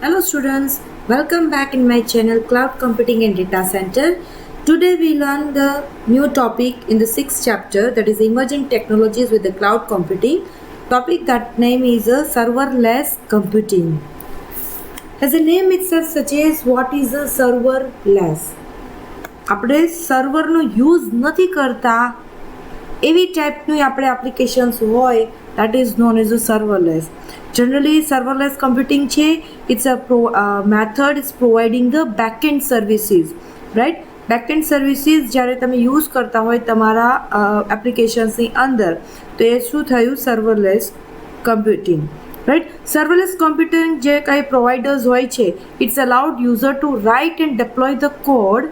Hello students, welcome back in my channel Cloud Computing and Data Center. Today we learn the new topic in the 6th chapter, that is emerging technologies with the cloud computing. Topic that name is serverless computing. As the name itself suggests, what is a serverless? આપણે સર્વરનો use નથી કરતા એવી ટાઈપની આપણે applications હોય that is known as a serverless. Generally serverless computing છે, it's a method is providing the backend services, right? backend services જ્યારે તમે યુઝ કરતા હોય તમારા એપ્લિકેશન્સની અંદર તો એ શું થયું serverless computing, right? serverless computing જે કંઈ પ્રોવાઈડર્સ હોય છે, it's allowed user to write and deploy the code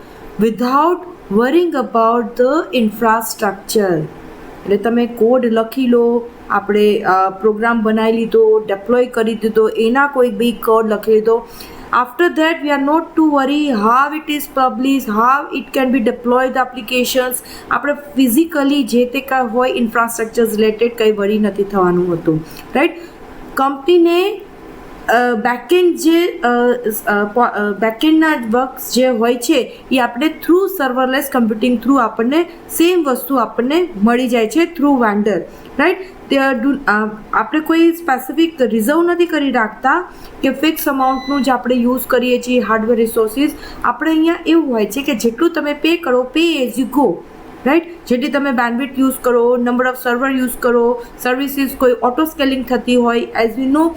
without worrying about the infrastructure. એટલે તમે કોડ લખી લો, આપણે પ્રોગ્રામ બનાવી લીધો, ડેપ્લોય કરી દીધો, એના કોઈ બી કોડ લખી લીધો. After that we are not to worry how it is publish, how it can be deploy the applications. આપણે ફિઝિકલી જે તે કાંઈ હોય ઇન્ફ્રાસ્ટ્રક્ચર રિલેટેડ કંઈ વરી નથી થવાનું હતું, રાઈટ? કંપનીને બેકએન્ડ જે બેકએન્ડના વર્ક્સ જે હોય છે એ આપણે થ્રુ સર્વરલેસ કમ્પ્યુટિંગ થ્રુ આપણને સેમ વસ્તુ આપણને મળી જાય છે થ્રુ વેન્ડર, રાઈટ? આપણે કોઈ સ્પેસિફિક રિઝર્વ નથી કરી રાખતા કે ફિક્સ અમાઉન્ટનું જ આપણે યુઝ કરીએ છીએ હાર્ડવેર રિસોર્સિસ. આપણે અહીંયા એવું હોય છે કે જેટલું તમે પે કરો, pay as you go, right? જેટલી તમે બેન્ડવિડ્થ યુઝ કરો, નંબર ઓફ સર્વર યુઝ કરો, સર્વિસીસ કોઈ ઓટો સ્કેલિંગ થતી હોય, એઝ વી નો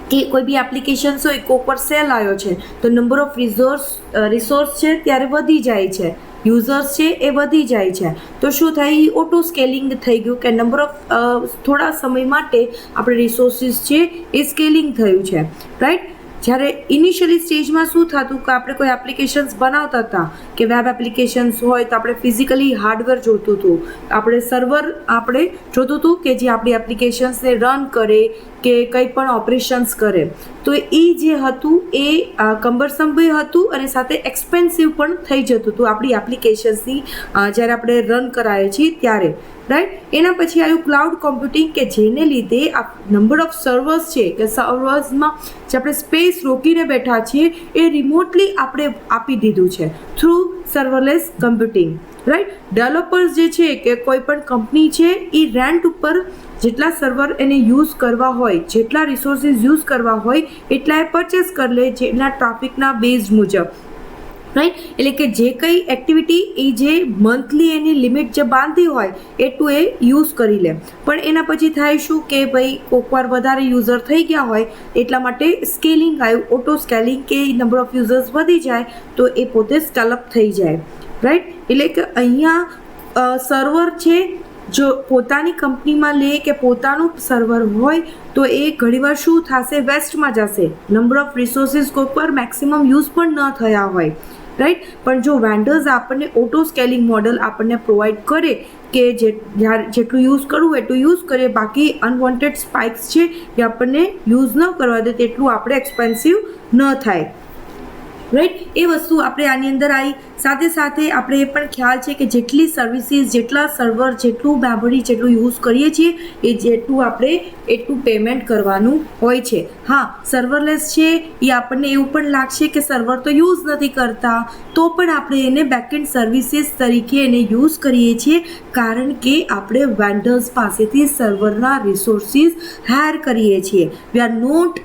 કે કોઈ બી એપ્લિકેશન્સ હોય, કોક પર સેલ આવ્યો છે તો નંબર ઓફ રિસોર્સ છે ત્યારે વધી જાય છે, યુઝર્સ છે એ વધી જાય છે, તો શું થાય? ઓટો સ્કેલિંગ થઈ ગયું કે નંબર ઓફ થોડા સમય માટે આપણે રિસોર્સિસ છે એ સ્કેલિંગ થયું છે, રાઈટ? જ્યારે ઇનિશિયલી સ્ટેજમાં શું થતું કે આપણે કોઈ એપ્લિકેશન્સ બનાવતા હતા કે વેબ એપ્લિકેશન્સ હોય તો આપણે ફિઝિકલી હાર્ડવેર જોતું હતું, આપણે સર્વર આપણે જોતું હતું કે જે આપણી એપ્લિકેશન્સને રન કરે કે કંઈ પણ ઓપરેશન્સ કરે. તો એ જે હતું એ કમ્બરસમ બી હતું અને સાથે એક્સપેન્સિવ પણ થઈ જતું હતું આપણી એપ્લિકેશન્સની જ્યારે આપણે રન કરાવીએ છીએ ત્યારે, રાઈટ? એના પછી આવ્યું ક્લાઉડ કોમ્પ્યુટિંગ કે જેને લીધે આ નંબર ઓફ સર્વર્સ છે કે સર્વર્સમાં જે આપણે સ્પેસ રોકીને બેઠા છીએ એ રિમોટલી આપણે આપી દીધું છે થ્રુ સર્વરલેસ કમ્પ્યુટિંગ, રાઈટ? ડેવલપર્સ જે છે કે કોઈ પણ કંપની છે એ રેન્ટ ઉપર જેટલા સર્વર એને યુઝ કરવા હોય, જેટલા રિસોર્સિસ યુઝ કરવા હોય એટલા એ પરચેસ કરી લે જેના ટ્રાફિકના બેઝ મુજબ, રાઈટ? એટલે કે જે કંઈ એક્ટિવિટી એ જે મંથલી એની લિમિટ જે બાંધી હોય એટલું એ યુઝ કરી લે. પણ એના પછી થાય શું કે ભાઈ કોઈકવાર વધારે યુઝર થઈ ગયા હોય એટલા માટે સ્કેલિંગ આવ્યું, ઓટો સ્કેલિંગ કે નંબર ઓફ યુઝર્સ વધી જાય તો એ પોતે સ્કેલઅપ થઈ જાય, રાઈટ? એટલે કે અહીંયા સર્વર છે જો પોતાની કંપનીમાં લે કે પોતાનું સર્વર હોય તો એ ઘણીવાર શું થશે? વેસ્ટમાં જશે. નંબર ઓફ રિસોર્સિસ કોઈકવાર મેક્સિમમ યુઝ પણ ન થયા હોય, રાઈટ? પણ જો વેન્ડર્સ આપણને ઓટો સ્કેલિંગ મોડલ આપણને પ્રોવાઈડ કરે કે જેટલું યુઝ કરવું એટલું યુઝ કરીએ, બાકી અનવોન્ટેડ સ્પાઇક્સ છે એ આપણને યુઝ ન કરવા દે તેટલું આપણે એક્સપેન્સિવ ન થાય, રાઈટ? એ વસ્તુ આપણે આની અંદર આવી. સાથે સાથે આપણે એ પણ ખ્યાલ છે કે જેટલી સર્વિસીસ, જેટલા સર્વર, જેટલું મેમરી જેટલું યુઝ કરીએ છીએ એ જેટલું આપણે એટલું પેમેન્ટ કરવાનું હોય છે. હા, સર્વરલેસ છે એ આપણને એવું પણ લાગશે કે સર્વર તો યુઝ નથી કરતા, તો પણ આપણે એને બેકએન્ડ સર્વિસીસ તરીકે એને યુઝ કરીએ છીએ કારણ કે આપણે વેન્ડર્સ પાસેથી સર્વરના રિસોર્સિસ હાયર કરીએ છીએ. We are not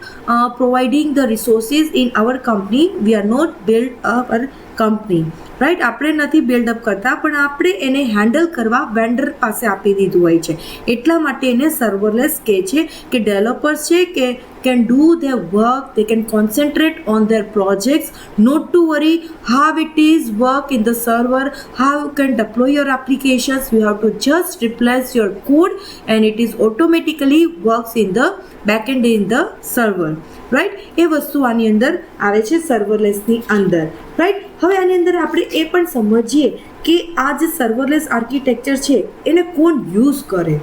providing the resources in our company, we are not build our company, right? આપણે નથી બિલ્ડઅપ કરતા પણ આપણે એને હેન્ડલ કરવા વેન્ડર પાસે આપી દીધું હોય છે. એટલા માટે એને સર્વરલેસ કહે છે કે ડેવલપર્સ છે કે can do their work, they can concentrate on their projects, not to worry how it is work in the server, how you can deploy your applications. You have to just replace your code and it is automatically works in the backend in the server, right? એ વસ્તુ આની અંદર આવે છે સર્વરલેસની અંદર, right? હવે આની અંદર આપણે એ પણ સમજીએ કે આ જે સર્વરલેસ આર્કિટેક્ચર છે એને કોણ યુઝ કરે.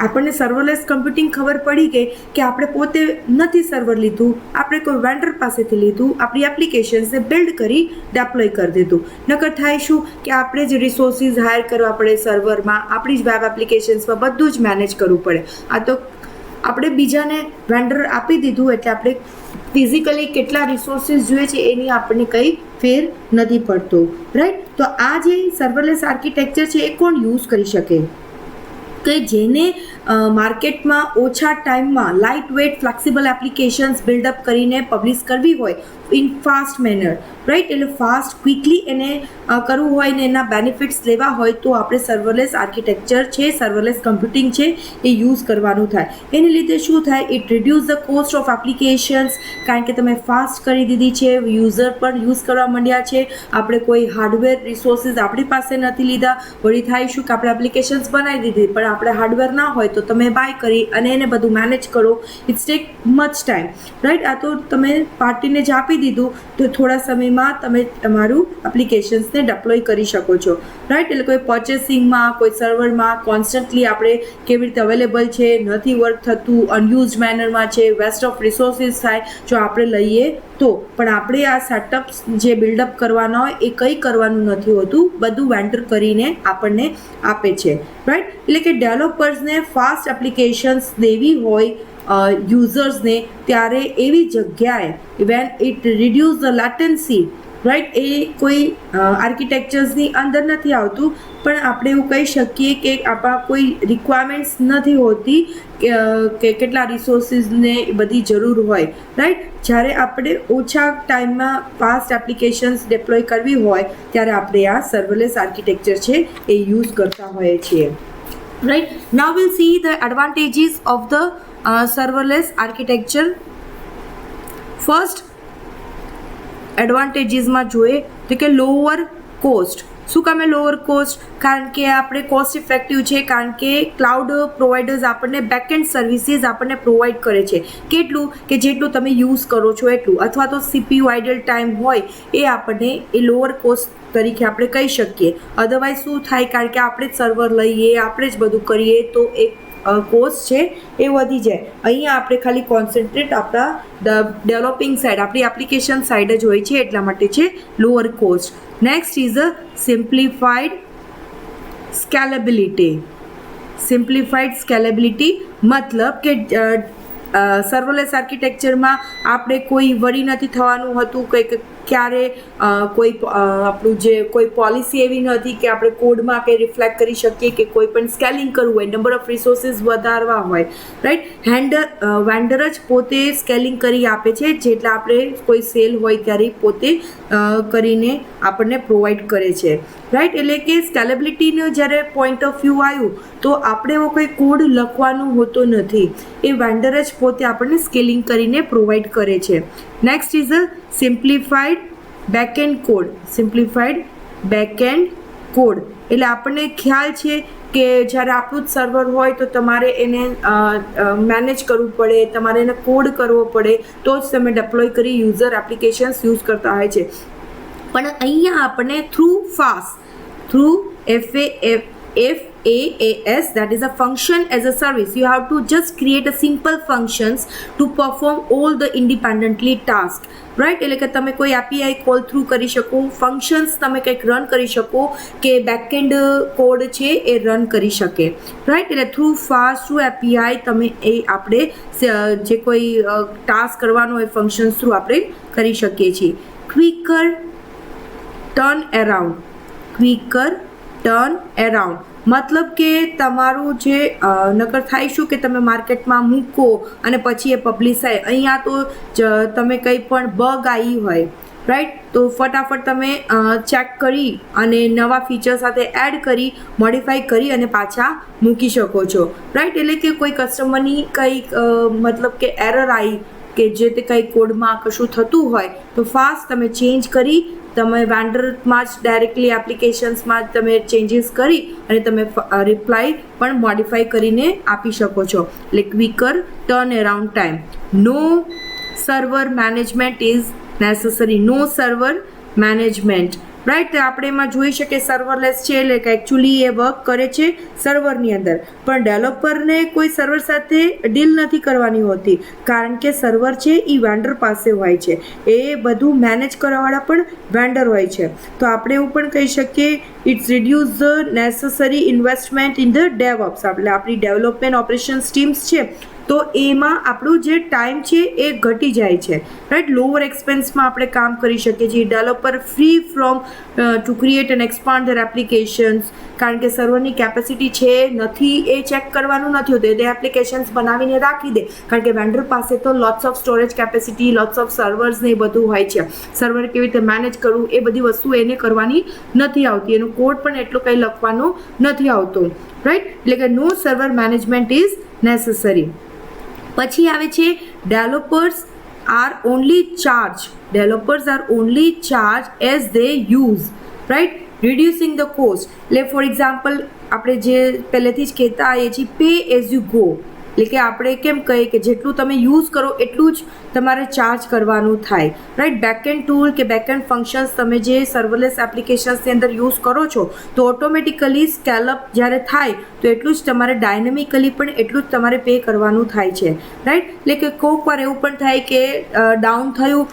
આપણને સર્વરલેસ કમ્પ્યુટિંગ ખબર પડી ગઈ કે આપણે પોતે નથી સર્વર લીધું, આપણે કોઈ વેન્ડર પાસેથી લીધું, આપણી એપ્લિકેશન્સને બિલ્ડ કરી ડેપ્લોય કરી દીધું. નકર થાય શું કે આપણે જ રિસોર્સિસ હાયર કરવા પડે સર્વરમાં, આપણી જ વેબ એપ્લિકેશન્સમાં બધું જ મેનેજ કરવું પડે. આ તો આપણે બીજાને વેન્ડર આપી દીધું એટલે આપણે ફિઝિકલી કેટલા રિસોર્સિસ જોઈએ છે એની આપણને કંઈ ફેર નથી પડતો, રાઈટ. તો આ જે સર્વરલેસ આર્કિટેક્ચર છે એ કોણ યુઝ કરી શકે? કે જેને માર્કેટમાં ઓછા ટાઈમમાં light weight flexible applications build up કરીને પબ્લિશ કરવી હોય ઇન ફાસ્ટ મેનર, રાઈટ. એટલે ફાસ્ટ ક્વિકલી એને કરવું હોય ને એના બેનિફિટ્સ લેવા હોય તો આપણે સર્વરલેસ આર્કિટેક્ચર છે, સર્વરલેસ કમ્પ્યુટિંગ છે એ યુઝ કરવાનું થાય. એને લીધે શું થાય? It reduce the cost of applications, કારણ કે તમે ફાસ્ટ કરી દીધી છે, યુઝર પણ યુઝ કરવા માંડ્યા છે, આપણે કોઈ હાર્ડવેર રિસોર્સિસ આપણી પાસે નથી લીધા. વળી થાય શું કે આપણે એપ્લિકેશન્સ બનાવી દીધી પણ આપણે હાર્ડવેર ના હોય તો તમે બાય કરી અને એને બધું મેનેજ કરો, it's take much time, right. આ તો તમે પાર્ટીને જ આપી દીધું તો થોડા સમયમાં તમે તમારું એપ્લિકેશન્સને ડેપ્લોય કરી શકો છો, રાઈટ. એટલે કોઈ પર્ચેસિંગમાં, કોઈ સર્વરમાં કોન્સ્ટન્ટલી આપણે કેવી રીતે અવેલેબલ છે, નથી વર્ક થતું, અનયુઝડ મેનરમાં છે, વેસ્ટ ઓફ રિસોર્સિસ થાય જો આપણે લઈએ તો. પણ આપણે આ સેટઅપ્સ જે બિલ્ડઅપ કરવાના હોય એ કંઈ કરવાનું નથી હોતું, બધું વેન્ડર કરીને આપણને આપે છે, રાઈટ. એટલે કે ડેવલપર્સને ફાસ્ટ એપ્લિકેશન્સ દેવી હોય યુઝર્સને ત્યારે એવી જગ્યાએ when it reduce the latency, right, એ કોઈ આર્કિટેક્ચર્સની અંદર નથી આવતું. પણ આપણે એવું કહી શકીએ કે આપણા કોઈ રિક્વાયરમેન્ટ્સ નથી હોતી કે કેટલા રિસોર્સિસને બધી જરૂર હોય, રાઈટ. જ્યારે આપણે ઓછા ટાઈમમાં ફાસ્ટ એપ્લિકેશન્સ ડિપ્લોય કરવી હોય ત્યારે આપણે આ સર્વરલેસ આર્કિટેક્ચર છે એ યુઝ કરતા હોઈએ છીએ, right. Now will see the advantages of the serverless architecture. First એડવાન્ટેજીસમાં જોઈએ તો કે લોઅર કોસ્ટ. શું કામે લોઅર કોસ્ટ? કારણ કે આપણે કોસ્ટ ઇફેક્ટિવ છે, કારણ કે ક્લાઉડ પ્રોવાઈડર્સ આપણને બેકએન્ડ સર્વિસીસ આપણને પ્રોવાઈડ કરે છે. કેટલું? કે જેટલું તમે યુઝ કરો છો એટલું, અથવા તો CPU આઇડલ ટાઈમ હોય એ આપણને એ લોઅર કોસ્ટ તરીકે આપણે કહી શકીએ. અધરવાઇઝ શું થાય? કારણ કે આપણે જ સર્વર લઈએ, આપણે જ બધું કરીએ તો એક કોસ્ટ છે એ વધી જાય. અહીંયા આપણે ખાલી કોન્સન્ટ્રેટ આપણા ડેવલપિંગ સાઇડ, આપણી એપ્લિકેશન સાઇડ જ હોય છે, એટલા માટે છે lower cost. Next is a simplified scalability. Simplified scalability મતલબ કે સર્વરલેસ આર્કિટેક્ચરમાં આપણે કોઈ વરી નથી થવાનું હતું, કંઈક ક્યારે કોઈ આપણું જે કોઈ પોલિસી એવી નથી કે આપણે કોડમાં કંઈ રિફ્લેક્ટ કરી શકીએ કે કોઈ પણ સ્કેલિંગ કરવું હોય, નંબર ઓફ રિસોર્સિસ વધારવા હોય, રાઈટ. વેન્ડર જ પોતે સ્કેલિંગ કરી આપે છે, જેટલા આપણે કોઈ સેલ હોય ત્યારે પોતે કરીને આપણને પ્રોવાઈડ કરે છે, રાઈટ. એટલે કે સ્કેલેબિલિટીનો જ્યારે પોઈન્ટ ઓફ વ્યૂ આવ્યું તો આપણે એવો કોઈ કોડ લખવાનું હોતો નથી, એ વેન્ડર જ પોતે આપણને સ્કેલિંગ કરીને પ્રોવાઈડ કરે છે. Next is a simplified backend code. Simplified backend code એટલે આપણને ખ્યાલ છે કે જ્યારે આપણું જ સર્વર હોય તો તમારે એને મેનેજ કરવું પડે, તમારે એને કોડ કરવો પડે તો જ તમે ડેપ્લોય કરી યુઝર એપ્લિકેશન્સ યુઝ કરતા હોય છે. પણ અહીંયા આપણને through FAAS, that is a function as a service, you have to just create a simple functions to perform all the independently task, right. એટલે કે તમે કોઈ API કોલ થ્રુ કરી શકો, ફંક્શન્સ તમે કંઈક રન કરી શકો કે બેકએન્ડ કોડ છે એ રન કરી શકે, રાઈટ. એટલે થ્રુ API તમે એ આપણે જે કોઈ ટાસ્ક કરવાનો હોય ફંક્શન્સ થ્રુ આપણે કરી શકીએ છીએ. ક્વિકર ટર્ન એરાઉન્ડ મતલબ કે તમારું જે નકર થાય શું કે તમે માર્કેટમાં મૂકો અને પછી એ પબ્લિશ થાય. અહીંયા તો તમે કંઈ પણ બગ આવી હોય, રાઈટ, તો ફટાફટ તમે ચેક કરી અને નવા ફીચર સાથે એડ કરી મોડિફાઈ કરી અને પાછા મૂકી શકો છો, રાઈટ. એટલે કે કોઈ કસ્ટમરની કંઈક મતલબ કે એરર આવી કે જે તે કંઈ કોડમાં કશું થતું હોય તો ફાસ્ટ તમે ચેન્જ કરી તમે વેન્ડરમાં જ ડાયરેક્ટલી એપ્લિકેશન્સમાં તમે ચેન્જીસ કરી અને તમે રિપ્લાય પણ મોડિફાઈ કરીને આપી શકો છો. એટલે quicker turn around time. No server management is necessary. No server management, right. આપણે એમાં જોઈ શકીએ સર્વરલેસ છે એટલે કે એકચ્યુઅલી એ વર્ક કરે છે સર્વરની અંદર, પણ ડેવલપરને કોઈ સર્વર સાથે ડીલ નથી કરવાની હોતી કારણ કે સર્વર છે એ વેન્ડર પાસે હોય છે, એ બધું મેનેજ કરવાવાળા પણ વેન્ડર હોય છે. તો આપણે એવું પણ કહી શકીએ it's reduce the necessary investment in the DevOps. એટલે આપણી ડેવલપમેન્ટ ઓપરેશન્સ ટીમ્સ છે તો એમાં આપણું જે ટાઈમ છે એ ઘટી જાય છે, રાઈટ. લોઅર એક્સપેન્સમાં આપણે કામ કરી શકીએ છીએ. Developer free from to create and expand there applications, કારણ કે સર્વરની કેપેસિટી છે નથી એ ચેક કરવાનું નથી હોતું, તે એપ્લિકેશન્સ બનાવીને રાખી દે, કારણ કે વેન્ડર પાસે તો lots of storage capacity, lots of servers ને એ બધું હોય છે. સર્વર કેવી રીતે મેનેજ કરવું એ બધી વસ્તુ એને કરવાની નથી આવતી, એનો કોડ પણ એટલો કંઈ લખવાનો નથી આવતો, રાઈટ. એટલે કે નો સર્વર મેનેજમેન્ટ ઇઝ નેસેસરી. પછી આવે છે developers R only charge as they use, right, reducing the cost. એટલે ફોર એક્ઝામ્પલ આપણે જે પહેલેથી જ કહેતા આવીએ છીએ પે એઝ યુ ગો, એટલે કે આપણે કેમ કહીએ કે જેટલું તમે યુઝ કરો એટલું જ તમારે ચાર્જ કરવાનું થાય, રાઈટ. બેકએન્ડ ટૂલ કે બેકએન્ડ ફંક્શન્સ તમે જે સર્વરલેસ એપ્લિકેશન્સની અંદર યુઝ કરો છો તો ઓટોમેટિકલી સ્કેલઅપ જ્યારે થાય તો એટલું જ તમારે ડાયનેમિકલી પણ એટલું જ તમારે પે કરવાનું થાય છે, રાઈટ. એટલે કે કોઈક વાર એવું પણ થાય કે ડાઉન થયું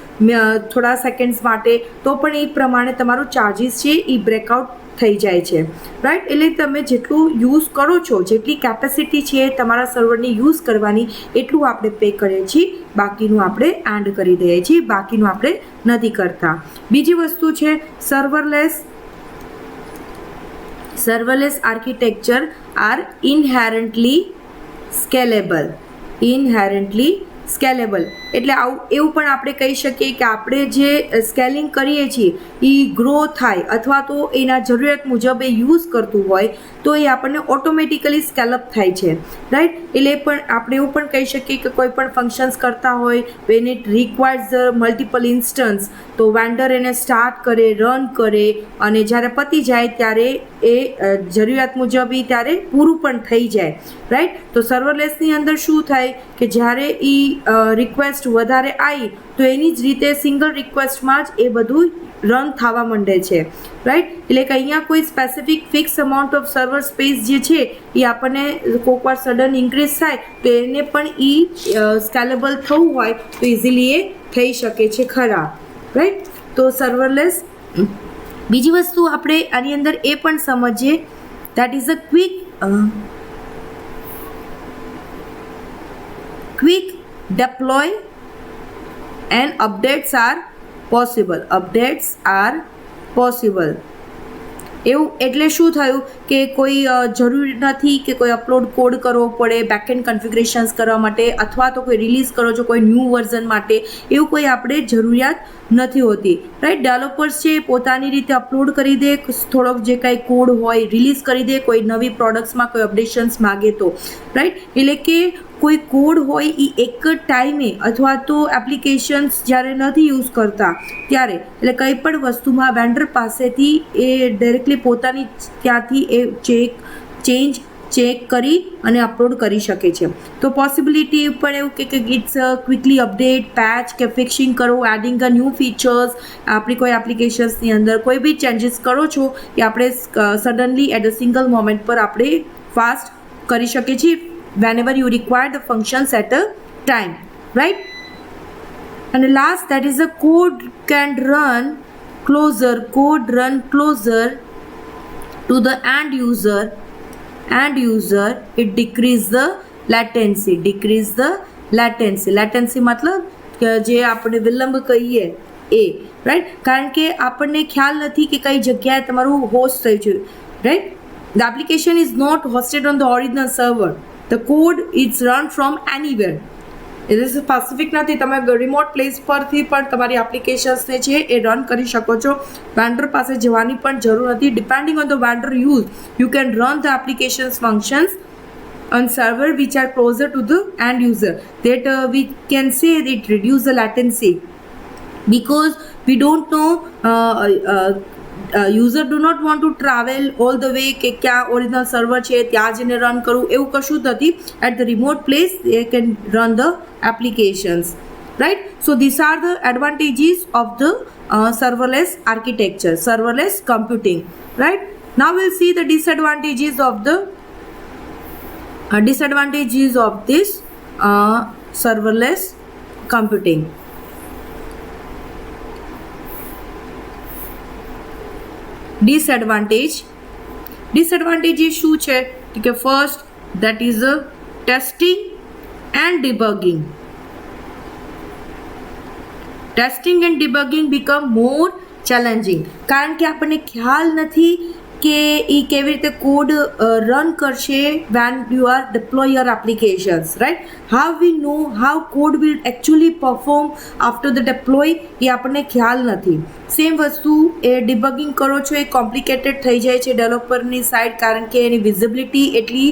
થોડા સેકન્ડ્સ માટે તો પણ એ પ્રમાણે તમારું ચાર્જિસ છે એ બ્રેકઆઉટ થઈ જાય છે, રાઈટ. એટલે તમે જેટલું યુઝ કરો છો, જેટલી કેપેસિટી છે તમારા સર્વરની યુઝ કરવાની એટલું આપણે પે કરીએ છીએ, બાકીનું આપણે એન્ડ કરી દઈએ છીએ, બાકીનું આપણે નથી કરતા. બીજી વસ્તુ છે સર્વરલેસ આર્કિટેક્ચર આર ઇનહેરન્ટલી સ્કેલેબલ. એટલે એવું પણ આપણે કહી શકીએ કે આપણે જે સ્કેલિંગ કરીએ છીએ એ ગ્રો થાય અથવા તો એના જરૂરિયાત મુજબ એ યુઝ કરતું હોય તો એ આપણને ઓટોમેટિકલી સ્કેલઅપ થાય છે, રાઈટ. એટલે પણ આપણે એવું પણ કહી શકીએ કે કોઈ પણ ફંક્શન્સ કરતા હોય when it requires multiple instance, તો વેન્ડર એને સ્ટાર્ટ કરે, રન કરે અને જ્યારે પતી જાય ત્યારે એ જરૂરિયાત મુજબ ત્યારે પૂરું પણ થઈ જાય, રાઈટ. તો સર્વરલેસની અંદર શું થાય કે જ્યારે એ રિક્વેસ્ટ વધારે આવી તો એની જ રીતે સિંગલ રિક્વેસ્ટમાં જ એ બધું રન થવા માંડે છે, રાઈટ. એટલે કે અહીંયા કોઈ specific fix amount of server space જે છે એ આપણને કોઈક વાર સડન ઇન્ક્રીઝ થાય તો એને પણ સ્કેલેબલ થવું હોય તો ઇઝીલી એ થઈ શકે છે ખરા, રાઈટ. તો સર્વરલેસ. બીજી વસ્તુ આપણે આની અંદર એ પણ સમજીએ, that is a quick deploy and updates are possible. એવું એટલે શું થયું કે કોઈ જરૂરી નથી કે કોઈ અપલોડ કોડ કરવો પડે બેકએન્ડ કન્ફિગરેશન્સ કરવા માટે અથવા તો કોઈ રિલીઝ કરો છો કોઈ ન્યૂ વર્ઝન માટે, એવું કોઈ આપણે જરૂરિયાત નથી હોતી, રાઈટ. ડેવલપર્સ છે પોતાની રીતે અપલોડ કરી દે, થોડોક જે કાંઈ કોડ હોય રિલીઝ કરી દે, કોઈ નવી પ્રોડક્ટ્સમાં કોઈ અપડેશન્સ માગે તો, રાઈટ. એટલે કે કોઈ કોડ હોય એ એક જ ટાઈમે અથવા તો એપ્લિકેશન્સ જ્યારે નથી યુઝ કરતા ત્યારે, એટલે કંઈ પણ વસ્તુમાં વેન્ડર પાસેથી એ ડાયરેક્ટલી પોતાની ત્યાંથી એ ચેક કરી અને અપલોડ કરી શકે છે. તો પોસિબિલિટી પણ એવું કે ઇટ્સ ક્વિકલી અપડેટ, પેચ કે ફિક્સિંગ કરો, એડિંગ અ ન્યૂ ફીચર્સ, આપણી કોઈ એપ્લિકેશન્સની અંદર કોઈ બી ચેન્જીસ કરો છો એ આપણે suddenly at a single moment પર આપણે ફાસ્ટ કરી શકીએ છીએ whenever you require the functions at a time, right. And last, that is the code run closer to the end user, it decrease the latency. मतलब જે આપણે વિલંબ કહીએ એ, રાઈટ. કારણ કે આપણને ખ્યાલ નથી કે કઈ જગ્યાએ તમારું હોસ્ટ થયું છે, right. The application is not hosted on the original server. The code is run from anywhere. A specific નથી, તમે રિમોટ પ્લેસ પરથી પણ તમારી એપ્લિકેશન્સને છે એ રન કરી શકો છો, વેન્ડર પાસે જવાની પણ જરૂર નથી. Depending on the vendor you can run the applications functions on server which are closer to the end user, that we can say that it reduce the latency because we don't know user do not want to travel all the way કે ક્યાં original server છે ત્યાં જઈને run કરવું, એવું કશું જ નથી. At the remote place they can run the applications, right. So this are the advantages of the serverless architecture, serverless computing, right. Now will see the disadvantages of this serverless computing. Disadvantages શું છે કે first, that is testing and debugging. Testing and debugging become more challenging, કારણ કે આપણને ખ્યાલ નથી કે એ કેવી રીતે કોડ રન કરશે when you are deploy your applications, right. How we know how code will actually perform after the deploy, એ આપણને ખ્યાલ નથી. સેમ વસ્તુ એ ડિબગિંગ કરો છો એ કોમ્પ્લિકેટેડ થઈ જાય છે ડેવલપરની સાઇડ, કારણ કે એની વિઝિબિલિટી એટલી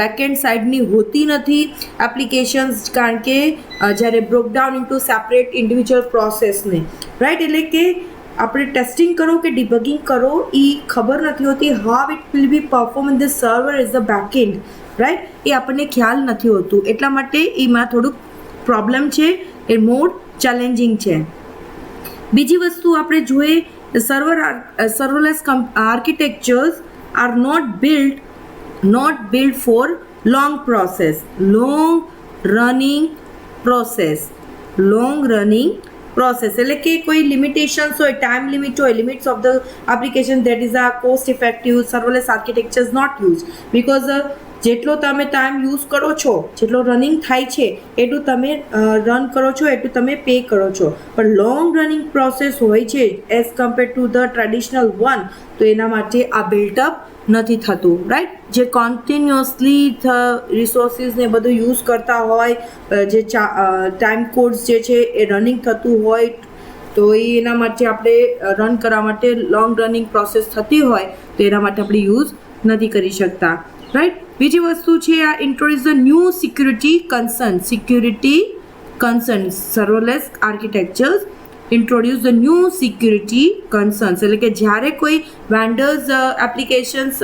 બેકએન્ડ સાઇડની હોતી નથી એપ્લિકેશન્સ, કારણ કે જ્યારે બ્રોકડાઉન ઇન્ટુ સેપરેટ ઇન્ડિવિજ્યુઅલ પ્રોસેસને, રાઈટ. એટલે કે આપણે ટેસ્ટિંગ કરો કે ડિબગિંગ કરો એ ખબર નથી હોતી how it will be perform in the server as the backend, right. એ આપણને ખ્યાલ નથી હોતું, એટલા માટે એમાં થોડુંક પ્રોબ્લેમ છે, એ મોર ચેલેન્જિંગ છે. બીજી વસ્તુ આપણે જોઈએ, serverless architectures are not build for long running process, એટલે કે કોઈ લિમિટેશન્સ હોય, ટાઈમ લિમિટ હોય, limits of the application, that is a cost effective serverless architecture is not use, because જેટલો તમે ટાઈમ યુઝ કરો છો, જેટલો રનિંગ થાય છે એટલું તમે રન કરો છો, એટલું તમે પે કરો છો. પણ લોંગ રનિંગ પ્રોસેસ હોય છે as compare to the traditional one, તો એના માટે આ બિલ્ટઅપ નથી થતું, રાઈટ. જે કન્ટિન્યુઅસલી રિસોર્સિસને બધું યુઝ કરતા હોય, જે ટાઈમ કોડ્સ જે છે એ રનિંગ થતું હોય, તો એના માટે આપણે રન કરવા માટે લોંગ રનિંગ પ્રોસેસ થતી હોય તો એના માટે આપણે યુઝ નથી કરી શકતા, રાઈટ. બીજી વસ્તુ છે આ introduce the new security concern serverless architectures introduce the new security concerns, એટલે કે જ્યારે કોઈ વેન્ડર્સ એપ્લિકેશન્સ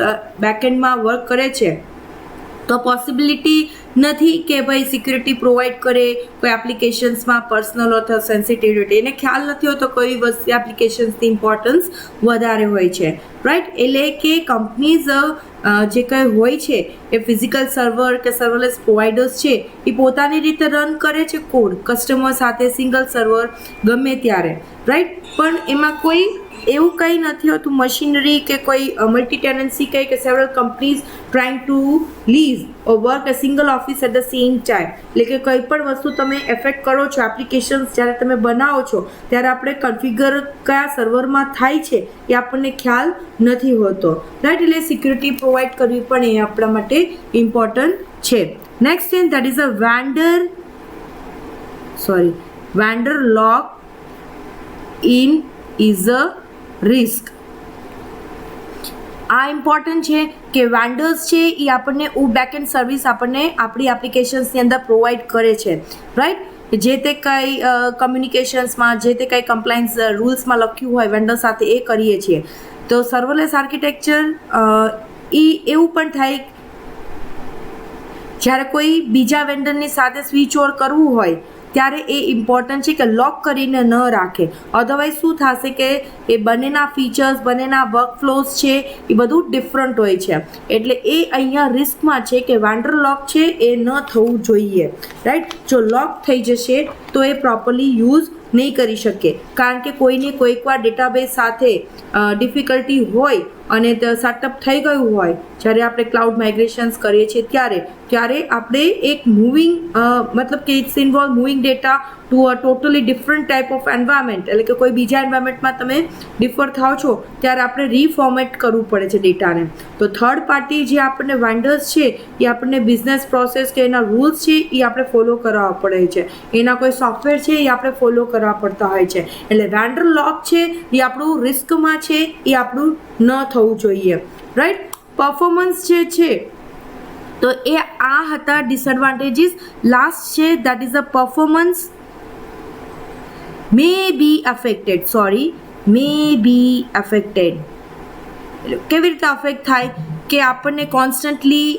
બેકએન્ડમાં વર્ક કરે છે તો પોસિબિલિટી નથી કે ભાઈ સિક્યુરિટી પ્રોવાઈડ કરે કોઈ એપ્લિકેશન્સમાં પર્સનલ અથવા સેન્સિટિવિટી, એને ખ્યાલ નથી હોતો કોઈ વસ્તુ એપ્લિકેશન્સની ઇમ્પોર્ટન્સ વધારે હોય છે, રાઈટ. એટલે કે કંપનીઝ જે કંઈ હોય છે એ ફિઝિકલ સર્વર કે સર્વરલેસ પ્રોવાઈડર્સ છે એ પોતાની રીતે રન કરે છે કોડ કસ્ટમર સાથે સિંગલ સર્વર ગમે ત્યારે, રાઈટ. પણ એમાં કોઈ એવું કંઈ નથી હોતું મશીનરી કે કોઈ મલ્ટી ટેનન્સી કંઈ કે several companies trying to lease or work a single office at the same time, એટલે કે કંઈ પણ વસ્તુ તમે એફેક્ટ કરો છો એપ્લિકેશન્સ જ્યારે તમે બનાવો છો ત્યારે આપણે કન્ફિગર કયા સર્વરમાં થાય છે એ આપણને ખ્યાલ નથી હોતો, રાઈટ. એટલે સિક્યુરિટી પ્રોવાઈડ કરવી પણ એ આપણા માટે ઇમ્પોર્ટન્ટ છે. Next thing that is a vendor lock in is a risk. આ ઇમ્પોર્ટન્ટ છે કે વેન્ડર્સ છે એ આપણને બેકએન્ડ સર્વિસ આપણને આપણી એપ્લિકેશન્સની અંદર પ્રોવાઈડ કરે છે, રાઈટ. જે તે કંઈ કમ્યુનિકેશન્સમાં જે તે કંઈ કમ્પ્લાયન્સ રૂલ્સમાં લખ્યું હોય વેન્ડર સાથે એ કરીએ છીએ. તો સર્વરલેસ આર્કિટેક્ચર એ એવું પણ થાય જ્યારે કોઈ બીજા વેન્ડરની સાથે સ્વિચ ઓવર કરવું હોય ત્યારે એ ઇમ્પોર્ટન્ટ છે કે લોક કરીને ન રાખે, અધરવાઇઝ શું થશે કે એ બંનેના ફીચર્સ બંનેના વર્કફ્લોઝ છે એ બધું ડિફરન્ટ હોય છે, એટલે એ અહીંયા રિસ્કમાં છે કે વેન્ડર લોક છે એ ન થવું જોઈએ, રાઈટ. જો લોક થઈ જશે તો એ પ્રોપરલી યુઝ નહીં કરી શકે, કારણ કે કોઈને કોઈકવાર ડેટાબેઝ સાથે ડિફિકલ્ટી હોય અને સેટઅપ થઈ ગયું હોય, જ્યારે આપણે ક્લાઉડ માઇગ્રેશન્સ કરીએ છીએ ત્યારે આપણે એક મતલબ કે it's involve moving data to a totally different type of environment, એટલે કે કોઈ બીજા એન્વાયરમેન્ટમાં તમે ડિફર થાવ છો ત્યારે આપણે રીફોર્મેટ કરવું પડે છે ડેટાને. તો થર્ડ પાર્ટી જે આપણને વેન્ડર્સ છે એ આપણને બિઝનેસ પ્રોસેસ કે એના રૂલ્સ છે એ આપણે ફોલો કરવા પડે છે, એના કોઈ સોફ્ટવેર છે એ આપણે ફોલો કરવા પડતા હોય છે, એટલે વેન્ડર લોક છે એ આપણું રિસ્કમાં છે, એ આપણું ન થવું જોઈએ, રાઈટ. પરફોર્મન્સ જે છે તો એ આ હતા ડિસએડવાન્ટેજીસ. લાસ્ટ છે that is a performance may be affected. કેવી રીતે અફેક્ટ થાય કે આપણને કોન્સ્ટન્ટલી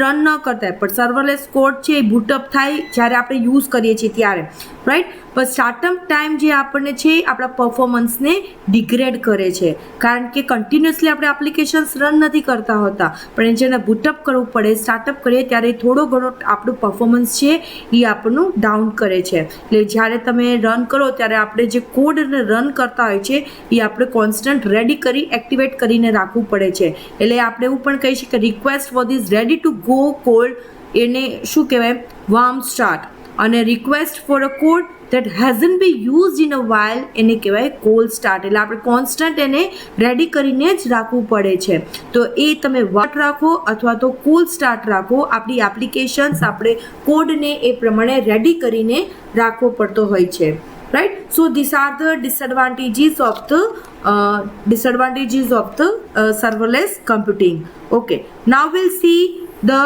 રન ન કરતા પણ સર્વરલેસ કોડ છે એ બૂટઅપ થાય જ્યારે આપણે યુઝ કરીએ છીએ ત્યારે, રાઈટ. પણ સ્ટાર્ટઅપ ટાઈમ જે આપણને છે આપણા પરફોર્મન્સને ડિગ્રેડ કરે છે, કારણ કે કન્ટિન્યુઅસલી આપણે એપ્લિકેશન્સ રન નથી કરતા હોતા, પણ જેને બૂટઅપ કરવું પડે સ્ટાર્ટઅપ કરીએ ત્યારે થોડો ઘણો આપણું પરફોર્મન્સ છે એ આપણનું ડાઉન કરે છે. એટલે જ્યારે તમે રન કરો ત્યારે આપણે જે કોડને રન કરતા હોય છે એ આપણે કોન્સ્ટન્ટ રેડી કરી એક્ટિવેટ કરીને રાખવું પડે છે, એટલે આપણે એવું પણ કહી શકીએ કે request for this ready to go code એને શું કહેવાય, વાર્મ સ્ટાર્ટ. અને request for a code that hasn't been used in a while એને કહેવાય કોલ્ડ સ્ટાર્ટ. એટલે આપણે કોન્સ્ટન્ટ એને રેડી કરીને જ રાખવું પડે છે. તો એ તમે વાટ રાખો અથવા તો કોલ્ડ સ્ટાર્ટ રાખો. આપણી એપ્લિકેશન્સ આપણે કોડને એ પ્રમાણે રેડી કરીને રાખવો પડતો હોય છે. Right, so these are the disadvantages of the serverless computing. Okay, now we'll see the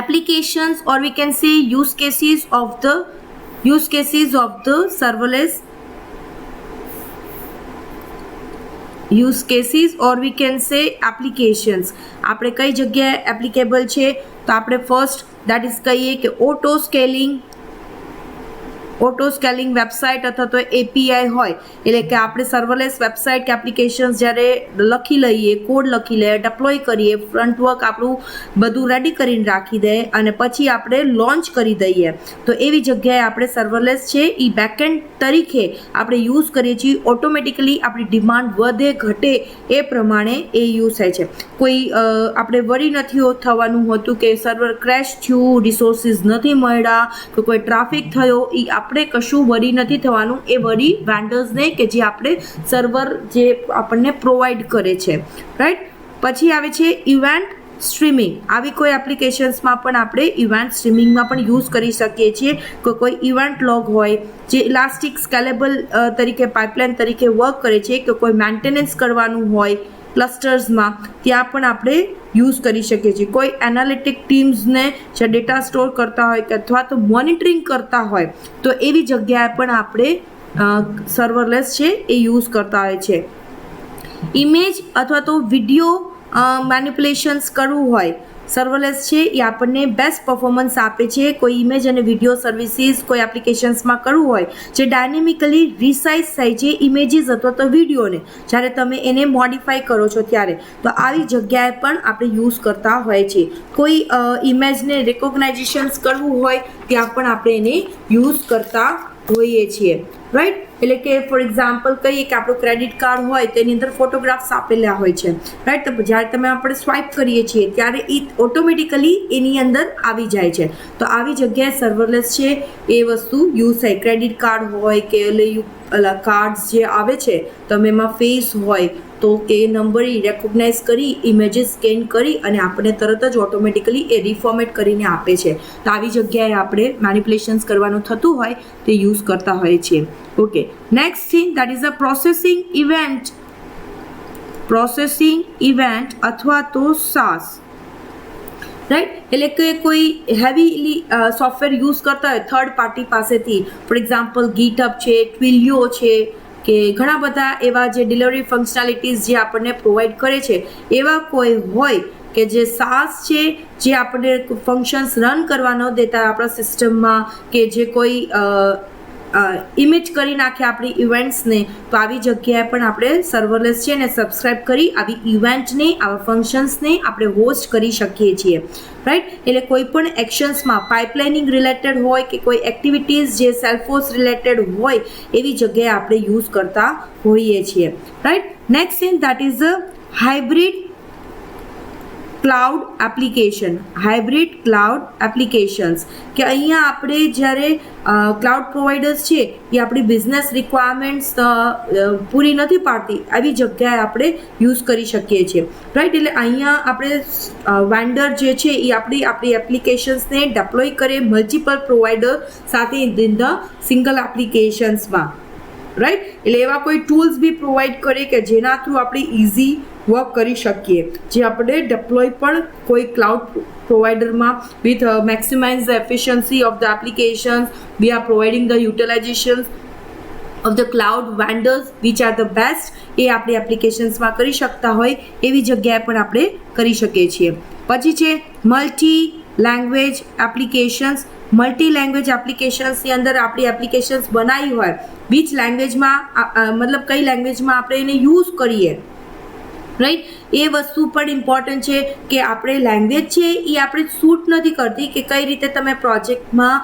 applications, or we can say use cases of the serverless use cases, or we can say applications. આપણે કઈ જગ્યાએ applicable છે, તો આપણે first that is કહીએ કે auto scaling website અથવા તો એપીઆઈ હોય, એટલે કે આપણે સર્વરલેસ વેબસાઇટ કે એપ્લિકેશન્સ જ્યારે લખી લઈએ, કોડ લખી લઈએ, ડેપ્લોય કરીએ, ફ્રન્ટ વર્ક આપણું બધું રેડી કરીને રાખી દે અને પછી આપણે લોન્ચ કરી દઈએ, તો એવી જગ્યાએ આપણે સર્વરલેસ છે એ બેકએન્ડ તરીકે આપણે યુઝ કરીએ છીએ. ઓટોમેટિકલી આપણી ડિમાન્ડ વધે ઘટે એ પ્રમાણે એ યુઝ થાય છે. કોઈ આપણે વરી નથી થવાનું હોતું કે સર્વર ક્રેશ થયું, રિસોર્સિસ નથી મળ્યા, કે કોઈ ટ્રાફિક થયો, એ આપણે કશું વરી નથી થવાનું. એ વરી વેન્ડર્સને કે જે આપણે સર્વર જે આપણને પ્રોવાઈડ કરે છે. રાઈટ, પછી આવે છે ઇવેન્ટ સ્ટ્રીમિંગ. આવી કોઈ એપ્લિકેશન્સમાં પણ આપણે ઇવેન્ટ સ્ટ્રીમિંગમાં પણ યુઝ કરી શકીએ છીએ. કોઈ ઇવેન્ટ લોગ હોય જે ઇલાસ્ટિક સ્કેલેબલ તરીકે પાઇપલાઇન તરીકે વર્ક કરે છે, કે કોઈ મેન્ટેનન્સ કરવાનું હોય ક્લસ્ટર્સમાં, ત્યાં પણ આપણે યુઝ કરી શકીએ છીએ. કોઈ એનાલિટિક ટીમ્સને જે ડેટા સ્ટોર કરતા હોય કે અથવા તો મોનિટરિંગ કરતા હોય, તો એવી જગ્યાએ પણ આપણે સર્વરલેસ છે એ યુઝ કરતા હોય છે. ઇમેજ અથવા તો વિડીયો મેનિપ્યુલેશન્સ કરવું હોય, સર્વરલેસ છે એ આપણને બેસ્ટ પરફોર્મન્સ આપે છે. કોઈ ઇમેજ અને વિડીયો સર્વિસીસ કોઈ એપ્લિકેશન્સમાં કરવું હોય જે ડાયનેમિકલી રિસાઇઝ થાય છે ઇમેજીસ અથવા તો વિડીયોને, જ્યારે તમે એને મોડિફાઈ કરો છો ત્યારે, તો આવી જગ્યાએ પણ આપણે યુઝ કરતા હોય છે. કોઈ ઇમેજને રેકોગ્નાઇઝેશન્સ કરવું હોય ત્યાં પણ આપણે એને યુઝ કરતા હોઈએ છીએ. રાઈટ, એટલે કે ફોર એક્ઝામ્પલ કહીએ કે આપણું ક્રેડિટ કાર્ડ હોય તેની અંદર ફોટોગ્રાફ્સ આપેલા હોય છે. રાઈટ, તો જ્યારે તમે આપણે સ્વાઇપ કરીએ છીએ ત્યારે એ ઓટોમેટિકલી એની અંદર આવી જાય છે. તો આવી જગ્યાએ સર્વરલેસ છે એ વસ્તુ યુઝ થાય. ક્રેડિટ કાર્ડ હોય કે કાર્ડ્સ જે આવે છે, તમે એમાં ફેસ હોય તો એ નંબર રેકોગ્નાઇઝ કરી, ઇમેજીસ સ્કેન કરી અને આપણને તરત જ ઓટોમેટિકલી એ રિફોર્મેટ કરીને આપે છે. તો આવી જગ્યાએ આપણે મેનિપ્યુલેશન્સ કરવાનું થતું હોય તે યુઝ કરતા હોઈએ છીએ. Okay, next thing that is a processing event અથવા તો SaaS. રાઈટ, એટલે કે કોઈ હેવીલી સોફ્ટવેર યુઝ કરતા હોય થર્ડ પાર્ટી પાસેથી, ફોર એક્ઝામ્પલ ગીટહબ છે, ટ્વિલિયો છે, કે ઘણા બધા એવા જે ડિલિવરી ફંક્શનાલિટીઝ જે આપણને પ્રોવાઈડ કરે છે, એવા કોઈ હોય કે જે SaaS છે જે આપણે ફંક્શન્સ રન કરવા ન દેતા આપણા સિસ્ટમમાં, કે જે કોઈ ઇમેજ કરી નાખે આપણી ઇવેન્ટ્સને, તો આવી જગ્યાએ પણ આપણે સર્વરલેસ છે ને સબસ્ક્રાઇબ કરી આવી ઇવેન્ટને, આવા ફંક્શન્સને આપણે હોસ્ટ કરી શકીએ છીએ. રાઈટ, એટલે કોઈ પણ એક્શન્સમાં પાઇપલાઇનિંગ રિલેટેડ હોય કે કોઈ એક્ટિવિટીઝ જે સેલ્ફોર્સ રિલેટેડ હોય એવી જગ્યાએ આપણે યુઝ કરતા હોઈએ છીએ. Right, next thing that is a hybrid cloud applications. કે અહીંયા આપણે જ્યારે ક્લાઉડ પ્રોવાઈડર્સ છે એ આપણી બિઝનેસ રિક્વાયરમેન્ટ્સ પૂરી નથી પાડતી, આવી જગ્યાએ આપણે યુઝ કરી શકીએ છીએ. રાઈટ, એટલે અહીંયા આપણે વેન્ડર જે છે એ આપણી એપ્લિકેશન્સને ડેપ્લોય કરે મલ્ટિપલ પ્રોવાઈડર સાથે ઇન ધ સિંગલ એપ્લિકેશન્સમાં. રાઈટ, એટલે એવા કોઈ ટૂલ્સ બી પ્રોવાઈડ કરે કે જેના થ્રુ આપણે ઇઝી વર્ક કરી શકીએ, જે આપણે ડેપ્લોય પણ કોઈ ક્લાઉડ પ્રોવાઈડરમાં with maximise the efficiency of the applications. We are providing the utilisation of the cloud vendors which are the best, એ આપણી એપ્લિકેશન્સમાં કરી શકતા હોય એવી જગ્યાએ પણ આપણે કરી શકીએ છીએ. પછી છે multi language applications. Multi language એપ્લિકેશન્સની અંદર આપણી એપ્લિકેશન્સ બનાવી હોય, વિચ લેંગ્વેજમાં મતલબ કઈ લેંગ્વેજમાં આપણે એને યુઝ કરીએ. રાઈટ, એ વસ્તુ પણ ઇમ્પોર્ટન્ટ છે કે આપણે લેંગ્વેજ છે એ આપણે સૂટ નથી કરતી કે કઈ રીતે તમે પ્રોજેક્ટમાં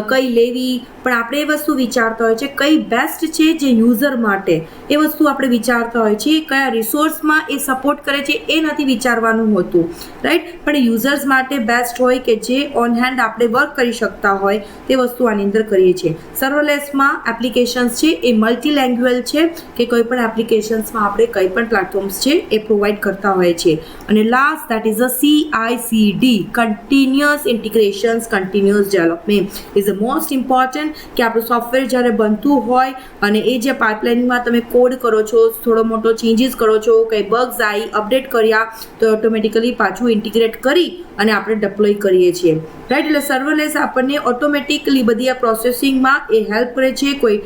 કઈ લેવી, પણ આપણે એ વસ્તુ વિચારતા હોય છે કઈ બેસ્ટ છે જે યુઝર માટે, એ વસ્તુ આપણે વિચારતા હોય છે. કયા રિસોર્સમાં એ સપોર્ટ કરે છે એ નથી વિચારવાનું હોતું, રાઈટ. પણ યુઝર્સ માટે બેસ્ટ હોય કે જે ઓન હેન્ડ આપણે વર્ક કરી શકતા હોય તે વસ્તુ આની અંદર કરીએ છીએ. સર્વરલેસમાં એપ્લિકેશન્સ છે એ મલ્ટી લેંગ્વેજ છે કે કોઈ પણ એપ્લિકેશન્સમાં આપણે કંઈ પણ પ્લેટફોર્મ્સ છે એ પ્રોવાઈડ કરતા હોય છે. અને last that is a CICD, continuous integrations, continuous development is the most important. કે આપણું સોફ્ટવેર જ્યારે બનતું હોય અને એ જે પાઇપલાઇનમાં તમે કોડ કરો છો, થોડો મોટો ચેન્જીસ કરો છો, કંઈ બગ્સ આવી અપડેટ કર્યા તો ઓટોમેટિકલી પાછું ઇન્ટિગ્રેટ કરી અને આપણે ડેપ્લોય કરીએ છીએ, રાઈટ. એટલે સર્વરલેસ આપણને ઓટોમેટિકલી બધી આ પ્રોસેસિંગમાં એ હેલ્પ કરે છે. કોઈ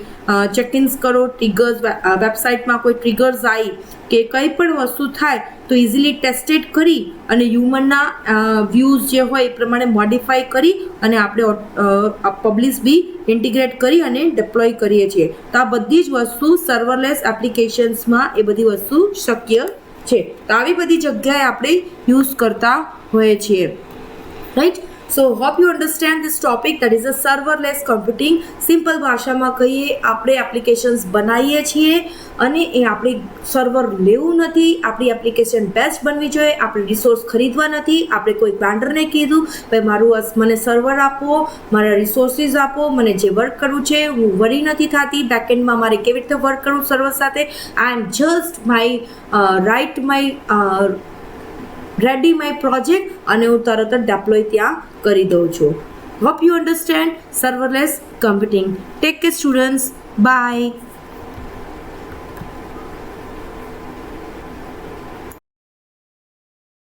ચેક-ઇન્સ કરો, ટ્રિગર્સ, વેબસાઇટમાં કોઈ ટ્રિગર્સ આવી કે કંઈ પણ વસ્તુ થાય તો ઇઝીલી ટેસ્ટેડ કરી અને હ્યુમનના વ્યૂઝ જે હોય એ પ્રમાણે મોડિફાઈ કરી અને આપણે પબ્લિશ બી ઇન્ટિગ્રેટ કરી અને ડેપ્લોય કરીએ છીએ. તો આ બધી જ વસ્તુ સર્વરલેસ એપ્લિકેશન્સમાં એ બધી વસ્તુ શક્ય છે. તો આવી બધી જગ્યાએ આપણે યુઝ કરતા હોઈએ છીએ, right. So hope you understand this topic, that is a serverless computing. Simple ભાષામાં કહીએ, આપણે એપ્લિકેશન્સ બનાવીએ છીએ અને એ આપણે સર્વર લેવું નથી, આપણી એપ્લિકેશન બેસ્ટ બનવી જોઈએ, આપણે રિસોર્સ ખરીદવા નથી, આપણે કોઈ વેન્ડરને કીધું ભાઈ મને સર્વર આપો, મારા રિસોર્સિસ આપો, મને જે વર્ક કરવું છે હું વરી નથી થતી બેકએન્ડમાં મારે કેવી રીતે વર્ક કરવું સર્વર સાથે. I am just ready my project અને હું તરત જ ડેપ્લોય ત્યાં કરી દઉં છું. Hope you understand serverless computing. Take care students, by.